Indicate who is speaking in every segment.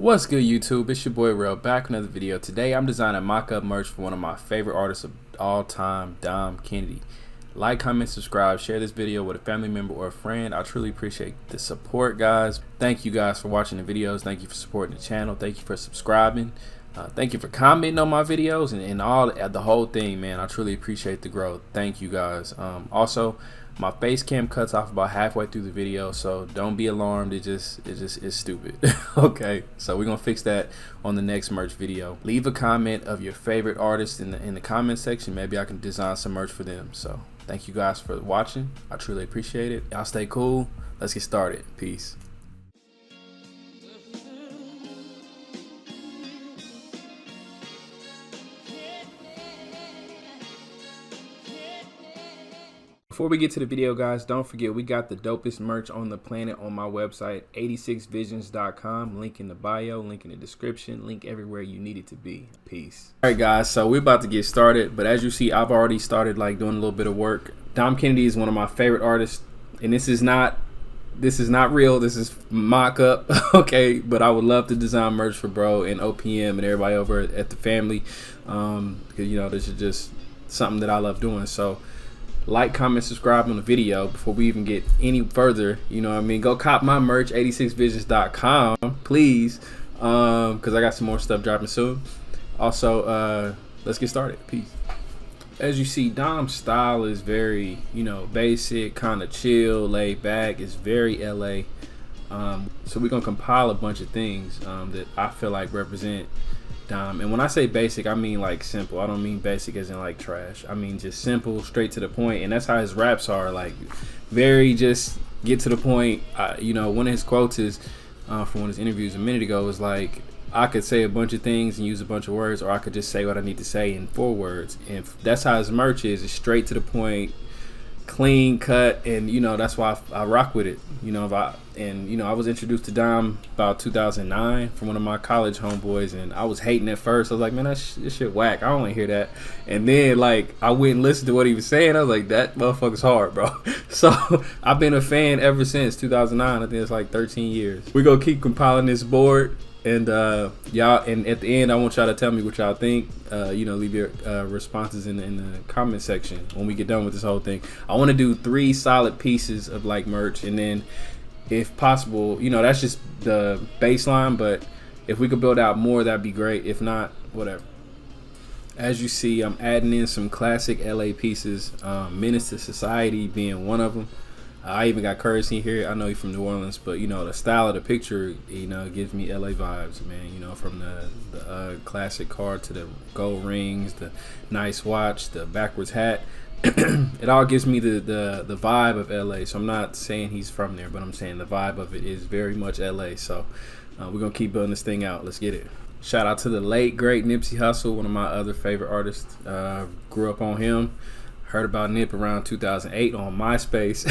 Speaker 1: What's good, YouTube? It's your boy Real back with another video. Today I'm designing mock-up merch for one of my favorite artists of all time, Dom Kennedy. Like, comment, subscribe, share this video with a family member or a friend. I truly appreciate the support, guys. Thank you guys for watching the videos. Thank you for supporting the channel. Thank you for subscribing. Thank you for commenting on my videos and all the whole thing, man. I truly appreciate the growth. Thank you, guys. Also, my face cam cuts off about halfway through the video, so don't be alarmed. It just is stupid. Okay, so we're gonna fix that on the next merch video. Leave a comment of your favorite artist in the comment section. Maybe I can design some merch for them. So thank you guys for watching. I truly appreciate it. Y'all stay cool. Let's get started. Peace. Before we get to the video, guys, don't forget we got the dopest merch on the planet on my website, 86visions.com. Link in the bio, link in the description, link everywhere you need it to be. Peace. All right, guys, so we're about to get started, but as you see, I've already started like doing a little bit of work. Dom Kennedy is one of my favorite artists, and this is not real. This is mock-up. Okay, but I would love to design merch for bro and OPM and everybody over at the family, because you know this is just something that I love doing. So like, comment, subscribe on the video before we even get any further. You know what I mean? Go cop my merch, 86visions.com, please, because I got some more stuff dropping soon. Also, let's get started. Peace. As you see, Dom's style is very, you know, basic, kind of chill, laid back. It's very LA. So we're gonna compile a bunch of things that I feel like represent Dom. And when I say basic, I mean like simple. I don't mean basic as in like trash. I mean just simple, straight to the point. And that's how his raps are, like very just get to the point. You know, one of his quotes is from one of his interviews a minute ago was like, I could say a bunch of things and use a bunch of words, or I could just say what I need to say in 4 words. And that's how his merch is. It's straight to the point, clean cut, and you know that's why I rock with it. You know, I was introduced to Dom about 2009 from one of my college homeboys, and I was hating at first. I was like, man, this shit whack. I don't want to hear that. And then like I went and listened to what he was saying. I was like, that motherfucker's hard, bro. So I've been a fan ever since 2009. I think it's like 13 years. We're gonna keep compiling this board. And y'all, and at the end, I want y'all to tell me what y'all think. You know, leave your responses in the comment section when we get done with this whole thing. I want to do 3 solid pieces of like merch, and then, if possible, you know, that's just the baseline. But if we could build out more, that'd be great. If not, whatever. As you see, I'm adding in some classic LA pieces. Menace to Society being one of them. I even got Currency here. I know he's from New Orleans, but you know the style of the picture, you know, gives me LA vibes, man. You know, from the classic car to the gold rings, the nice watch, the backwards hat. It all gives me the vibe of LA. So I'm not saying he's from there, but I'm saying the vibe of it is very much LA. So we're gonna keep building this thing out. Let's get it. Shout out to the late great Nipsey Hussle, one of my other favorite artists. Grew up on him. Heard about Nip around 2008 on MySpace.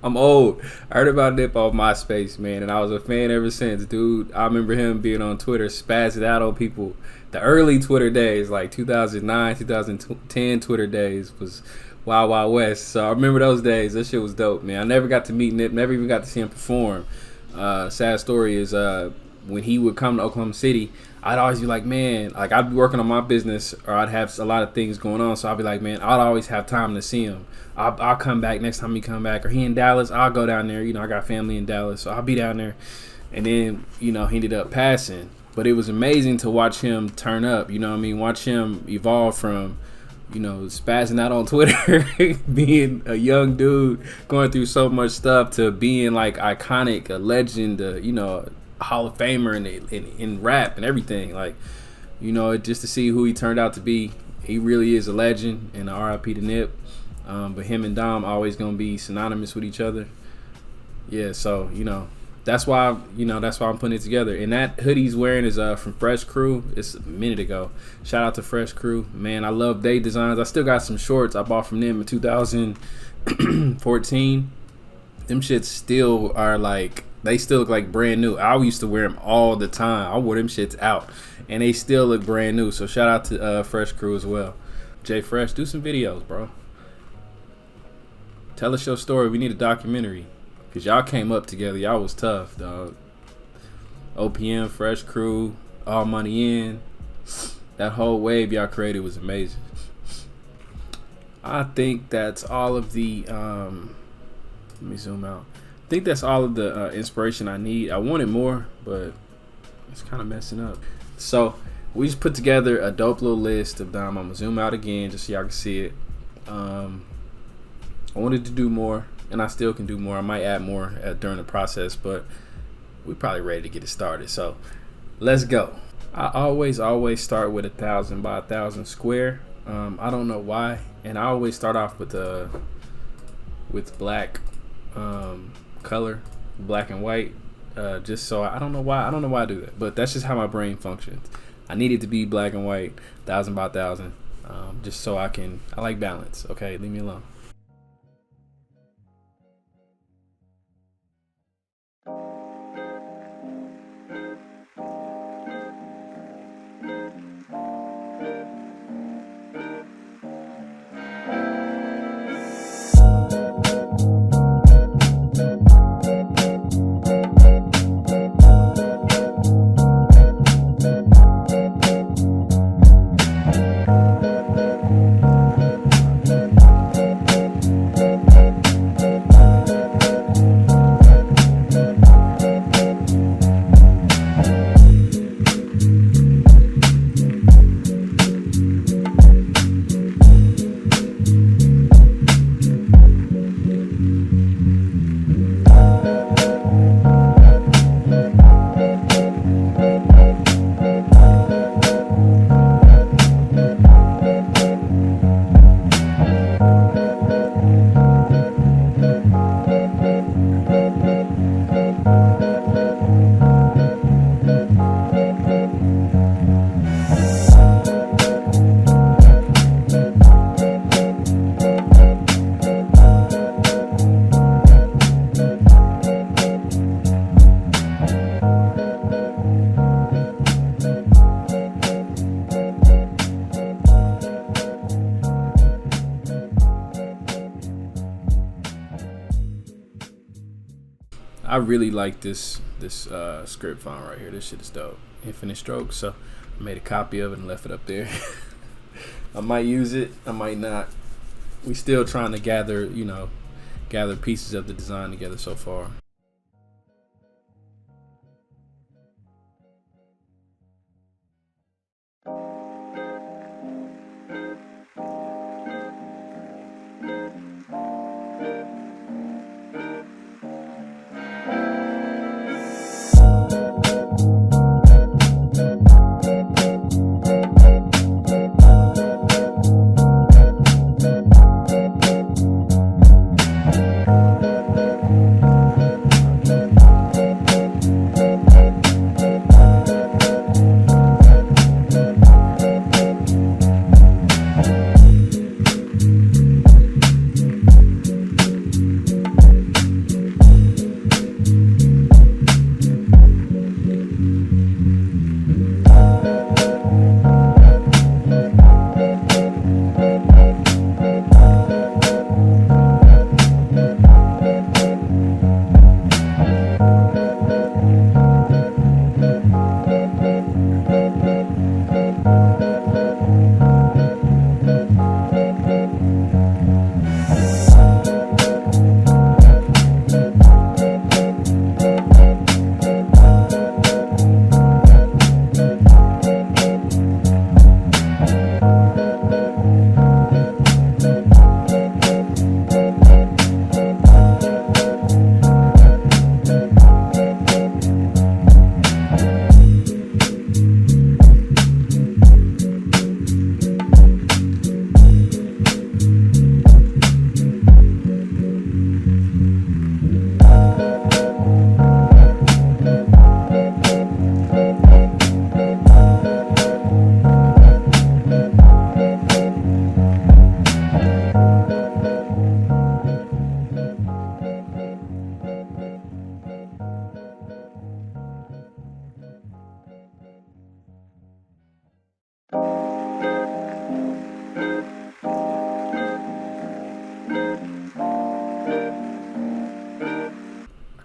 Speaker 1: I'm old. I heard about Nip on MySpace, man, and I was a fan ever since, dude. I remember him being on Twitter, spazzing out on people. The early Twitter days, like 2009, 2010 Twitter days, was Wild Wild West. So I remember those days. That shit was dope, man. I never got to meet Nip, never even got to see him perform. Sad story is when he would come to Oklahoma City, I'd always be like, man, like I'd be working on my business, or I'd have a lot of things going on. So I'd be like, man, I'd always have time to see him. I'll come back next time he come back, or he in Dallas, I'll go down there. You know, I got family in Dallas, so I'll be down there. And then, you know, he ended up passing. But it was amazing to watch him turn up. You know what I mean? Watch him evolve from, you know, spazzing out on Twitter, being a young dude going through so much stuff, to being like iconic, a legend, you know, Hall of Famer in rap and everything. Like, you know, just to see who he turned out to be, he really is a legend. And RIP to Nip. But him and Dom always gonna be synonymous with each other. Yeah, so you know that's why I'm putting it together. And that hoodie he's wearing is from Fresh Crew. It's a minute ago. Shout out to Fresh Crew, man. I love they designs. I still got some shorts I bought from them in 2014. Them shits still are like, they still look like brand new. I used to wear them all the time. I wore them shits out, and they still look brand new. So shout out to Fresh Crew as well. Jay Fresh, do some videos, bro. Tell us your story. We need a documentary, because y'all came up together. Y'all was tough, dog. OPM, Fresh Crew, All Money In. That whole wave y'all created was amazing. I think that's all of the let me zoom out. I think that's all of the inspiration I need. I wanted more, but it's kind of messing up. So we just put together a dope little list of them. I'm gonna zoom out again just so y'all can see it. I wanted to do more, and I still can do more. I might add more during the process, but we're probably ready to get it started. So let's go. I always start with 1,000 by 1,000 square. I don't know why, and I always start off with black color, black and white, just so I don't know why I do that, but that's just how my brain functions. I need it to be black and white, 1,000 by 1,000, just so I like balance. Okay, leave me alone. I really like this script font right here. This shit is dope. Infinite Strokes. So I made a copy of it and left it up there. I might use it. I might not. We still trying to gather pieces of the design together so far.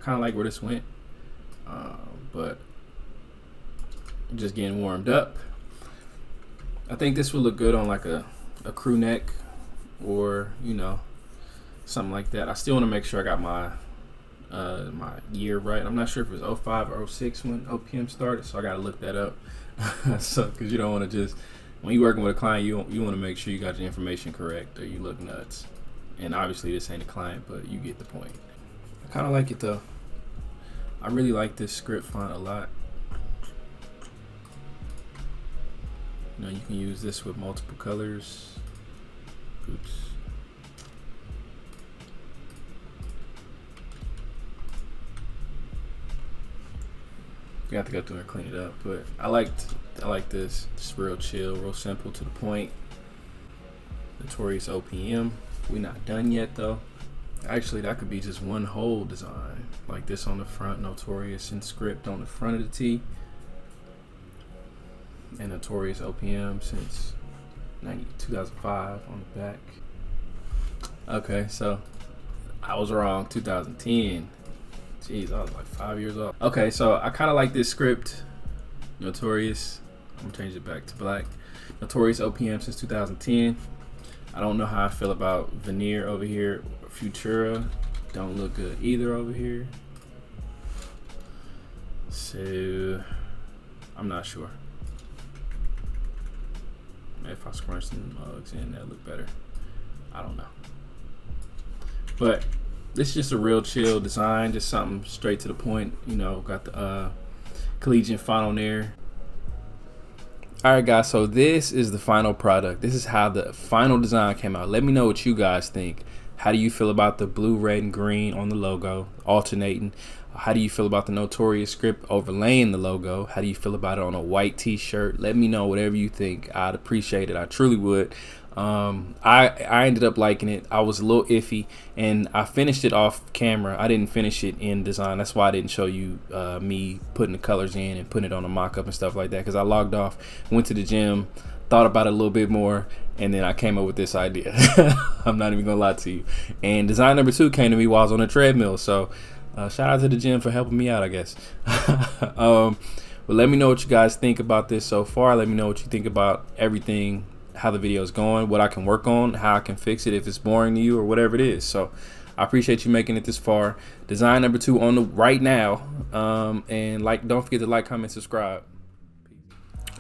Speaker 1: Kind of like where this went, but just getting warmed up. I think this would look good on like a crew neck, or you know, something like that. I still want to make sure I got my my year right. I'm not sure if it was 05 or 06 when OPM started, so I got to look that up. So because you don't want to just, when you're working with a client, you want to make sure you got your information correct, or you look nuts. And obviously this ain't a client, but you get the point. I kind of like it though. I really like this script font a lot. You know, you can use this with multiple colors. Oops. You have to go through and clean it up, but I like this. It's real chill, real simple, to the point. Notorious OPM. We're not done yet though. Actually, that could be just one whole design, like this on the front, Notorious in script on the front of the T, and Notorious OPM since 2005 on the back. Okay, so I was wrong. 2010. Jeez, I was like 5 years old. Okay, so I kind of like this script, Notorious. I'm gonna change it back to black. Notorious OPM since 2010. I don't know how I feel about Veneer over here. Futura don't look good either over here. So I'm not sure. Maybe if I scrunch some mugs in, that'll look better. I don't know. But this is just a real chill design, just something straight to the point. You know, got the collegiate font on there. Alright guys, so this is the final product. This is how the final design came out. Let me know what you guys think. How do you feel about the blue, red, and green on the logo, alternating? How do you feel about the Notorious script overlaying the logo? How do you feel about it on a white t-shirt? Let me know whatever you think. I'd appreciate it. I truly would. I ended up liking it. I was a little iffy, and I finished it off camera. I didn't finish it in design. That's why I didn't show you me putting the colors in and putting it on a mock-up and stuff like that, because I logged off, went to the gym, thought about it a little bit more, and then I came up with this idea. I'm not even gonna lie to you. And design number 2 came to me while I was on the treadmill, so shout out to the gym for helping me out, I guess. But let me know what you guys think about this so far. Let me know what you think about everything, how the video is going, what I can work on, how I can fix it if it's boring to you or whatever it is. So I appreciate you making it this far. Design number 2 on the right now. And don't forget to like, comment, subscribe.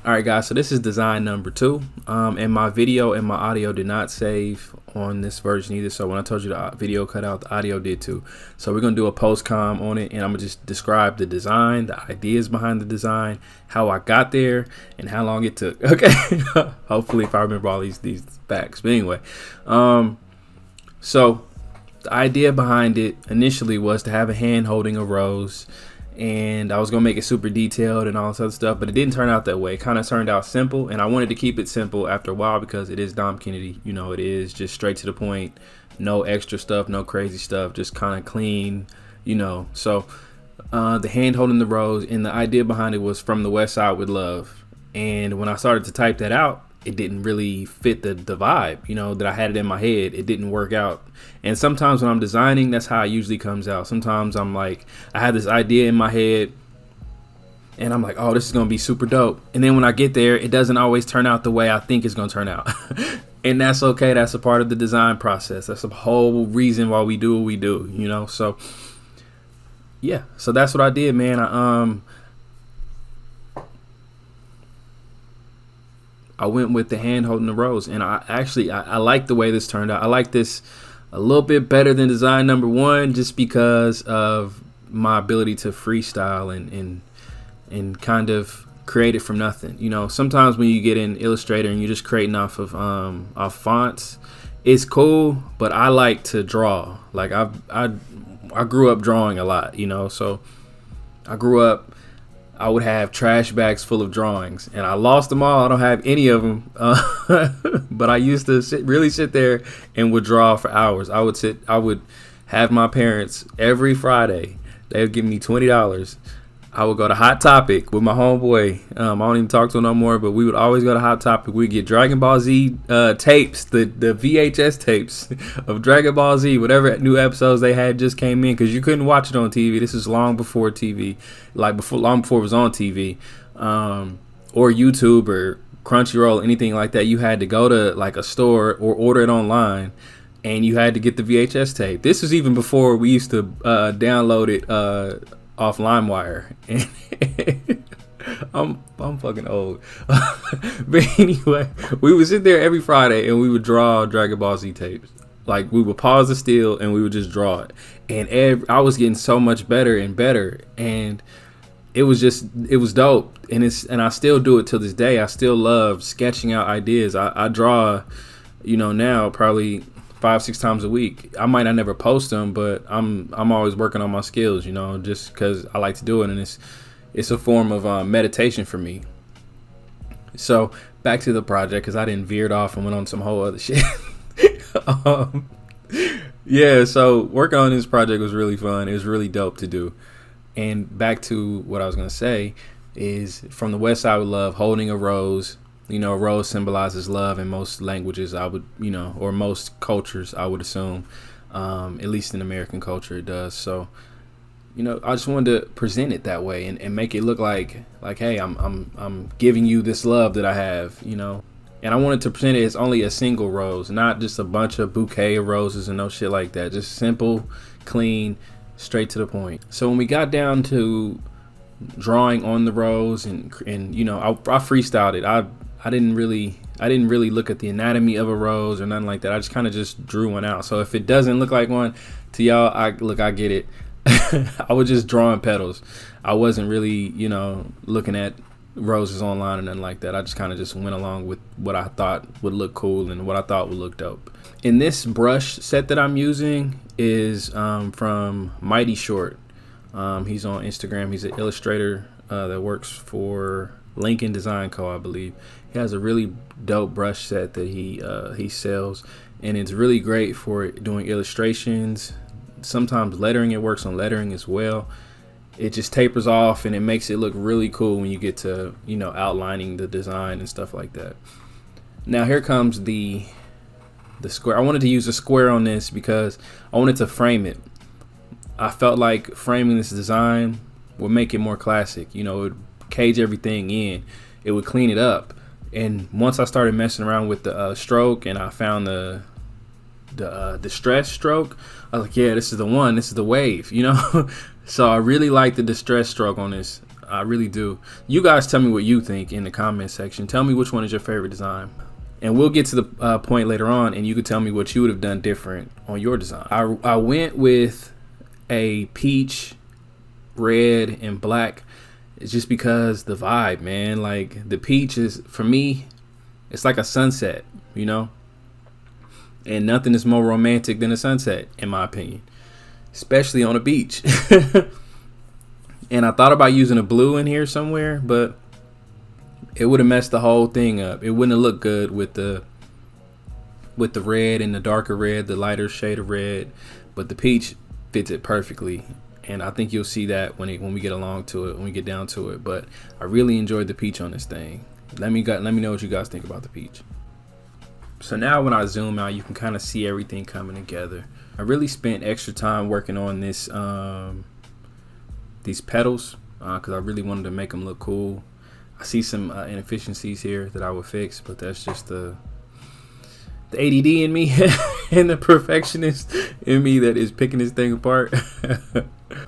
Speaker 1: Alright guys, so this is design number 2. And my video and my audio did not save on this version either. So when I told you the video cut out, the audio did too. So we're gonna do a post-com on it, and I'm gonna just describe the design, the ideas behind the design, how I got there, and how long it took. Okay. Hopefully if I remember all these facts. But anyway, so the idea behind it initially was to have a hand holding a rose, and I was gonna make it super detailed and all this other stuff, but it didn't turn out that way. It kind of turned out simple, and I wanted to keep it simple after a while because it is Dom Kennedy. You know, it is just straight to the point, no extra stuff, no crazy stuff, just kind of clean, you know. So the hand holding the rose, and the idea behind it was From the West Side with Love. And when I started to type that out, it didn't really fit the vibe, you know, that I had it in my head. It didn't work out. And sometimes when I'm designing, that's how it usually comes out. Sometimes I'm like, I have this idea in my head, and I'm like, oh, this is gonna be super dope. And then when I get there, it doesn't always turn out the way I think it's gonna turn out. And that's okay. That's a part of the design process. That's the whole reason why we do what we do, you know. So yeah, so that's what I did, man. I went with the hand holding the rose, and I like the way this turned out. I like this a little bit better than design number 1, just because of my ability to freestyle and kind of create it from nothing. You know, sometimes when you get in Illustrator and you're just creating off of fonts, it's cool, but I like to draw. Like I grew up drawing a lot, you know. So I grew up, I would have trash bags full of drawings, and I lost them all. I don't have any of them, but I used to really sit there and would draw for hours. I would have my parents every Friday. They would give me $20. I would go to Hot Topic with my homeboy. I don't even talk to him no more, but we would always go to Hot Topic. We'd get Dragon Ball Z tapes, the VHS tapes of Dragon Ball Z, whatever new episodes they had just came in, because you couldn't watch it on TV. This is long before TV, long before it was on TV. or YouTube or Crunchyroll, anything like that. You had to go to like a store or order it online, and you had to get the VHS tape. This was even before we used to download it off LimeWire. I'm fucking old. But anyway, we would sit there every Friday and we would draw Dragon Ball Z tapes. Like, we would pause the still and we would just draw it. And I was getting so much better and better, and it was dope. And I still do it till this day. I still love sketching out ideas. I draw, now probably 5-6 times a week. I might not never post them, but I'm always working on my skills, just because I like to do it, and it's a form of meditation for me. So back to the project, because I didn't veered off and went on some whole other shit. Yeah, so working on this project was really fun. It was really dope to do. And back to what I was going to say is, from the West Side with Love, holding a rose. A rose symbolizes love in most languages, I would, or most cultures, I would assume. At least in American culture, it does. So, I just wanted to present it that way and make it look like, hey, I'm giving you this love that I have, And I wanted to present it as only a single rose, not just a bunch of bouquet of roses and no shit like that. Just simple, clean, straight to the point. So when we got down to drawing on the rose and I freestyled it. I didn't really look at the anatomy of a rose or nothing like that. I just kind of just drew one out. So if it doesn't look like one to y'all, I get it. I was just drawing petals. I wasn't really, looking at roses online or nothing like that. I just kind of just went along with what I thought would look cool and what I thought would look dope. And this brush set that I'm using is from Mighty Short. He's on Instagram. He's an illustrator that works for Lincoln Design Co., I believe. He has a really dope brush set that he sells, and it's really great for doing illustrations. Sometimes lettering, it works on lettering as well. It just tapers off and it makes it look really cool when you get to, outlining the design and stuff like that. Now here comes the square. I wanted to use a square on this because I wanted to frame it. I felt like framing this design would make it more classic. It would cage everything in. It would clean it up. And once I started messing around with the stroke and I found the distress stroke, I was like, yeah, this is the one. This is the wave, So I really like the distress stroke on this. I really do. You guys tell me what you think in the comment section. Tell me which one is your favorite design. And we'll get to the point later on, and you could tell me what you would have done different on your design. I went with a peach, red, and black. It's just because the vibe, man. Like, the peach is, for me, it's like a sunset, And nothing is more romantic than a sunset, in my opinion. Especially on a beach. And I thought about using a blue in here somewhere, but it would have messed the whole thing up. It wouldn't have looked good with the red and the darker red, the lighter shade of red. But the peach fits it perfectly. And I think you'll see that when we get along to it, when we get down to it. But I really enjoyed the peach on this thing. Let me know what you guys think about the peach. So now when I zoom out, you can kind of see everything coming together. I really spent extra time working on this, these petals, because I really wanted to make them look cool. I see some inefficiencies here that I would fix, but that's just the ADD in me and the perfectionist in me that is picking this thing apart.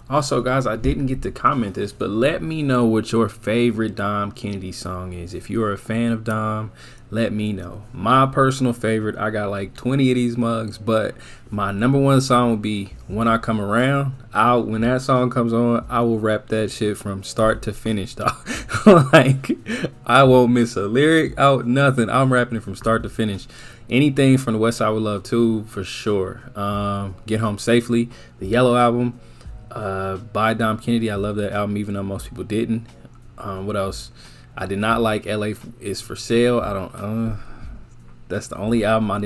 Speaker 1: Also, guys, I didn't get to comment this, but let me know what your favorite Dom Kennedy song is. If you're a fan of Dom, let me know. My personal favorite, I got like 20 of these mugs, but my number one song will be When I Come Around. When that song comes on, I will rap that shit from start to finish, dog. Like, I won't miss a lyric out, nothing. I'm rapping it from start to finish. Anything from the West Side with Love too, for sure. Get Home Safely, the Yellow album, by Dom Kennedy. I love that album, even though most people didn't. What else? I did not like LA is for Sale. That's the only album I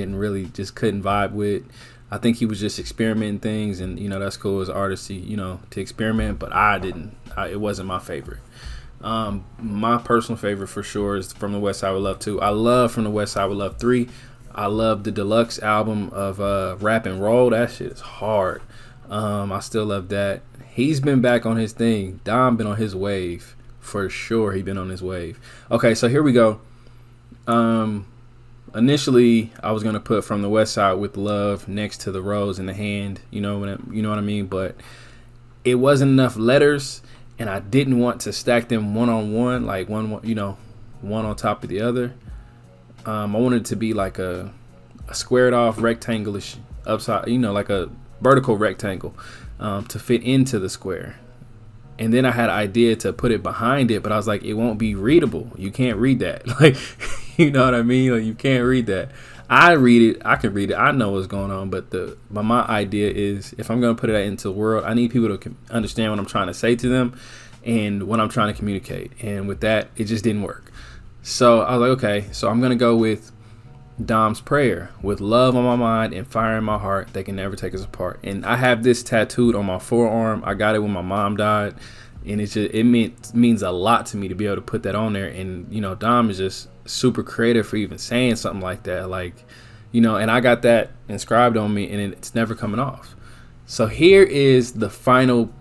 Speaker 1: just couldn't vibe with. I think he was just experimenting things, and that's cool as an artist to experiment, but I didn't. It wasn't my favorite. My personal favorite for sure is From the West Side with Love 2. I love From the West Side with Love 3. I love the deluxe album of Rap and Roll. That shit is hard. I still love that. He's been back on his thing. Dom been on his wave For sure, he been on his wave. Okay, so here we go. Initially, I was gonna put from the west side with love next to the rose in the hand. You know what I mean. But it wasn't enough letters, and I didn't want to stack them one on one, like one on top of the other. I wanted it to be like a squared off rectangle-ish upside, like a vertical rectangle, to fit into the square. And then I had an idea to put it behind it, but I was like, it won't be readable. You can't read that. Like, you know what I mean? Like, you can't read that. I read it. I can read it. I know what's going on. But my idea is, if I'm going to put it out into the world, I need people to understand what I'm trying to say to them and what I'm trying to communicate. And with that, it just didn't work. So I was like, okay, so I'm going to go with Dom's prayer. With love on my mind and fire in my heart, they can never take us apart. And I have this tattooed on my forearm. I got it when my mom died, and it means a lot to me to be able to put that on there. And Dom is just super creative for even saying something like that. Like, and I got that inscribed on me, and it's never coming off. So here is the final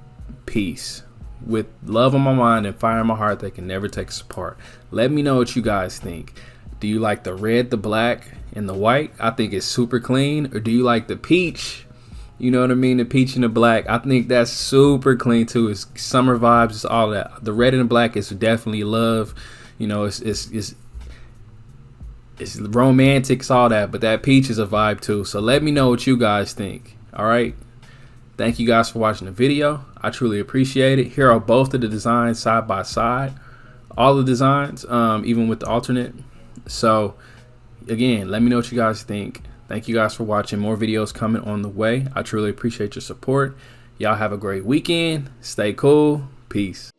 Speaker 1: piece. With love on my mind and fire in my heart, they can never take us apart. Let me know what you guys think. Do you like the red, the black, and the white? I think it's super clean. Or do you like the peach? You know what I mean? The peach and the black. I think that's super clean too. It's summer vibes. It's all that. The red and the black is definitely love. It's romantic. It's all that. But that peach is a vibe too. So let me know what you guys think. All right. Thank you guys for watching the video. I truly appreciate it. Here are both of the designs side by side. All the designs, even with the alternate. So again, let me know what you guys think. Thank you guys for watching. More videos coming on the way. I truly appreciate your support. Y'all have a great weekend. Stay cool. Peace.